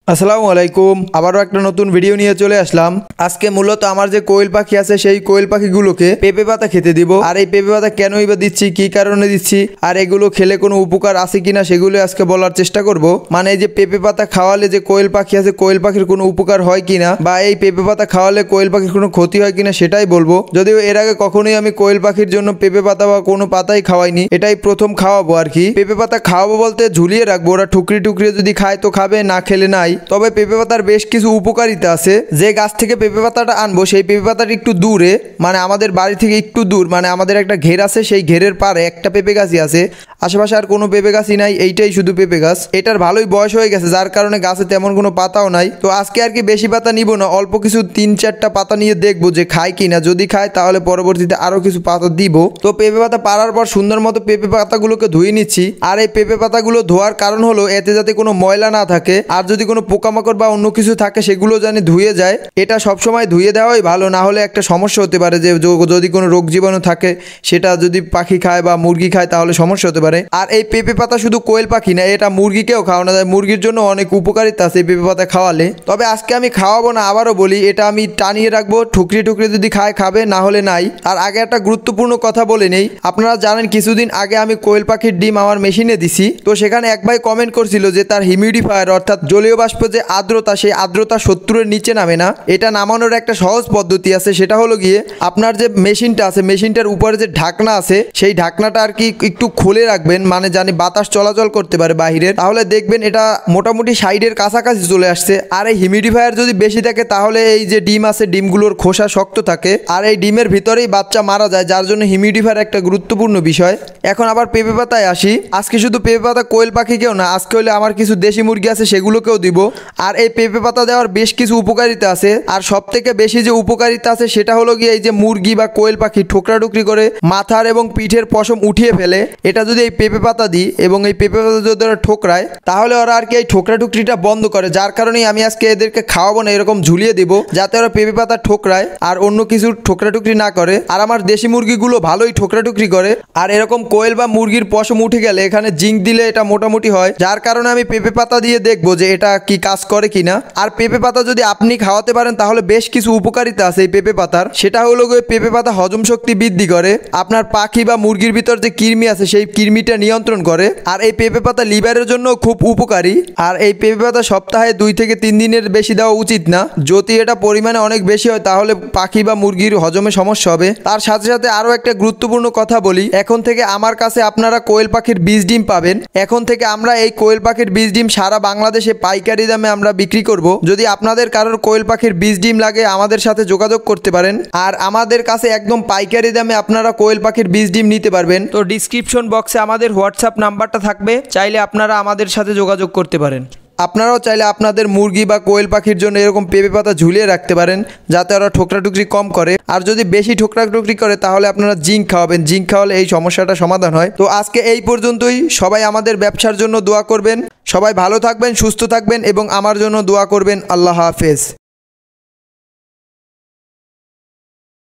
আসসালামু আলাইকুম। আবারও একটা নতুন ভিডিও নিয়ে চলে আসলাম। আজকে মূলত আমার যে কোয়েল পাখি আছে সেই কোয়েল পাখিগুলোকে পেঁপে পাতা খেতে দিব। আর এই পেঁপে পাতা কেনই বা দিচ্ছি, কি কারণে দিচ্ছি, আর এগুলো খেলে কোনো উপকার আছে কিনা সেগুলো আজকে বলার চেষ্টা করব। মানে এই যে পেঁপে পাতা খাওয়ালে যে কোয়েল পাখি আছে, কোয়েল পাখির কোনো উপকার হয় কিনা, বা এই পেঁপে পাতা খাওয়ালে কোয়েল পাখির কোনো ক্ষতি হয় কিনা সেটাই বলবো। যদিও এর আগে কখনোই আমি কোয়েল পাখির জন্য পেঁপে পাতা বা কোনো পাতাই খাওয়াইনি, এটাই প্রথম খাওয়াবো আর কি। পেঁপে পাতা খাওয়াবো বলতে ঝুলিয়ে রাখবো, ওরা টুকরি টুকরি যদি খায় তো খাবে, না খেলে নাই। তবে পেঁপে পাতার বেশ কিছু উপকারিতা আছে। যে গাছ থেকে পেঁপে পাতাটা আনবো সেই পেঁপে পাতাটা একটু দূরে, মানে আমাদের বাড়ি থেকে একটু দূর, মানে আমাদের একটা ঘের আছে, সেই ঘেরের পারে একটা পেঁপে গাছই আছে, আশেপাশে আর কোনো পেঁপে গাছই নাই, এইটাই শুধু পেঁপে গাছ। এটার ভালোই বয়স হয়ে গেছে, যার কারণে গাছে তেমন কোনো পাতাও নাই। তো আজকে আর কি বেশি পাতা নিব না, অল্প কিছু 3-4টা পাতা নিয়ে দেখবো যে খায় কিনা। যদি খায় তাহলে পরবর্তীতে আরো কিছু পাতা দিব। তো পেঁপে পাতা পাড়ার পর সুন্দর মতো পেঁপে পাতাগুলোকে ধুয়ে নিচ্ছি। আর এই পেঁপে পাতাগুলো ধোয়ার কারণ হলো এতে যাতে কোনো ময়লা না থাকে, আর যদি কোনো পোকামাকড় বা অন্য কিছু থাকে সেগুলো যেন ধুয়ে যায়। এটা সবসময় ধুয়ে দেওয়াই ভালো, না হলে একটা সমস্যা হতে পারে যে যদি কোনো রোগ জীবাণু থাকে সেটা যদি পাখি খায় বা মুরগি খায় তাহলে সমস্যা হতে পারে। আর এই পেঁপে পাতা শুধু কোয়েল পাখি না, এটা মুরগিকেও খাওয়ানো যায়। মুরগির জন্য অনেক উপকারিতা আছে এই পেঁপে পাতা খাওয়ালে। তবে আজকে আমি খাওয়াবো না, আবারও বলি, এটা আমি টানিয়ে রাখবো। ঠুকরি টুকরি যদি খায় খাবে, না হলে নাই। আর আগে একটা গুরুত্বপূর্ণ কথা বলে নেই, আপনারা জানেন কিছুদিন আগে আমি কোয়েল পাখির ডিম আমার মেশিনে দিছি। তো সেখানে এক ভাই কমেন্ট করছিল যে তার হিউমিডিফায়ার অর্থাৎ জলীয় বাষ্প যে আর্দ্রতা, সেই আর্দ্রতা 70-এর নিচে নামে না। এটা নামানোর একটা সহজ পদ্ধতি আছে, সেটা হলো গিয়ে আপনার যে মেশিনটা আছে, মেশিনটার উপরে যে ঢাকনা আছে সেই ঢাকনাটা আর কি একটু খুলে রাখবেন, মানে জানি বাতাস চলাচল করতে পারে বাহিরের। তাহলে দেখবেন এটা মোটামুটি সাইডের কাছাকাছি চলে আসছে। আর এই হিউমিডিফায়ার যদি বেশি থাকে তাহলে এই যে ডিম আছে ডিমগুলোর খোসা শক্ত থাকে, আর এই ডিমের ভিতরেই বাচ্চা মারা যায়, যার জন্য হিউমিডিফায়ার একটা গুরুত্বপূর্ণ বিষয়। এখন আবার পেঁপে পাতায় আসি। আজকে শুধু পেঁপে পাতা কোয়েল পাখিকেও না, আজকে হলে আমার কিছু দেশি মুরগি আছে সেগুলোকেও দিব। আর এই পেঁপে পাতা দেওয়ার বেশ কিছু উপকারিতা আছে, আর সব থেকে বেশি যে উপকারিতা আছে সেটা হলো গিয়ে এই যে মুরগি বা কোয়েল পাখি ঠোকরাটুকরি করে মাথার এবং পিঠের পশম উঠিয়ে ফেলে, এটা যদি এই পেঁপে পাতা দিই এবং এই পেঁপে পাতা যদি ওরা ঠোকরায় তাহলে ওরা আর কি এই ঠোকরাটুকরিটা বন্ধ করে। যার কারণেই আমি আজকে এদেরকে খাওয়াবো না, এরকম ঝুলিয়ে দিব যাতে ওরা পেঁপে পাতা ঠোকরায় আর অন্য কিছু ঠোকরাটুকরি না করে। আর আমার দেশি মুরগিগুলো ভালোই ঠোকরাটুকরি করে। আর এরকম কোয়েল বা মুরগির পশম উঠে গেলে এখানে জিঙ্ক দিলে এটা মোটামুটি হয়, যার কারণে আমি পেঁপে পাতা দিয়ে দেখবো যে এটা কি কাজ করে কিনা। আর পেঁপে পাতা যদি আপনি খাওয়াতে পারেন তাহলে বেশ কিছু উপকারিতা আছে এই পেঁপে পাতার। সেটা হলো গিয়ে পেঁপে পাতা হজম শক্তি বৃদ্ধি করে, আপনার পাখি বা মুরগির ভিতর যে কৃমি আছে সেই কৃমিটা নিয়ন্ত্রণ করে। আর এই পেঁপে পাতা লিভারের জন্য খুব উপকারী। আর এই পেঁপে পাতা সপ্তাহে 2 থেকে 3 দিনের বেশি দেওয়া উচিত না। যদি এটা পরিমাণে অনেক বেশি হয় তাহলে পাখি বা মুরগির হজমে সমস্যা হবে। তার সাথে সাথে আরও একটা গুরুত্বপূর্ণ কথা বলি, এখন থেকে আমার কাছে আপনারা কোয়েল পাখির বীজ ডিম পাবেন। এখন থেকে আমরা এই কোয়েল পাখির বীজ ডিম সারা বাংলাদেশে পাইকারি দামে আমরা বিক্রি করব। যদি আপনাদের কারোর কোয়েল পাখির বীজ ডিম লাগে আমাদের সাথে যোগাযোগ করতে পারেন। আর আমাদের কাছে একদম পাইকারি দামে আপনারা কোয়েল পাখির বীজ ডিম নিতে পারবেন। তো ডিসক্রিপশন বক্সে আমাদের হোয়াটসঅ্যাপ নাম্বারটা থাকবে, চাইলে আপনারা আমাদের সাথে যোগাযোগ করতে পারেন। আপনারাও চাইলে আপনাদের মুরগি বা কোয়েল পাখির জন্য এরকম পেঁপে পাতা ঝুলিয়ে রাখতে পারেন যাতে ওরা ঠোকরাটুকরি কম করে। আর যদি বেশি ঠোকরাটুকরি করে তাহলে আপনারা জিঙ্ক খাওয়াবেন, জিঙ্ক খাওয়ালে এই সমস্যাটা সমাধান হয়। তো আজকে এই পর্যন্তই। সবাই আমাদের ব্যবসার জন্য দোয়া করবেন। সবাই ভালো থাকবেন, সুস্থ থাকবেন এবং আমার জন্য দোয়া করবেন। আল্লাহ হাফেজ।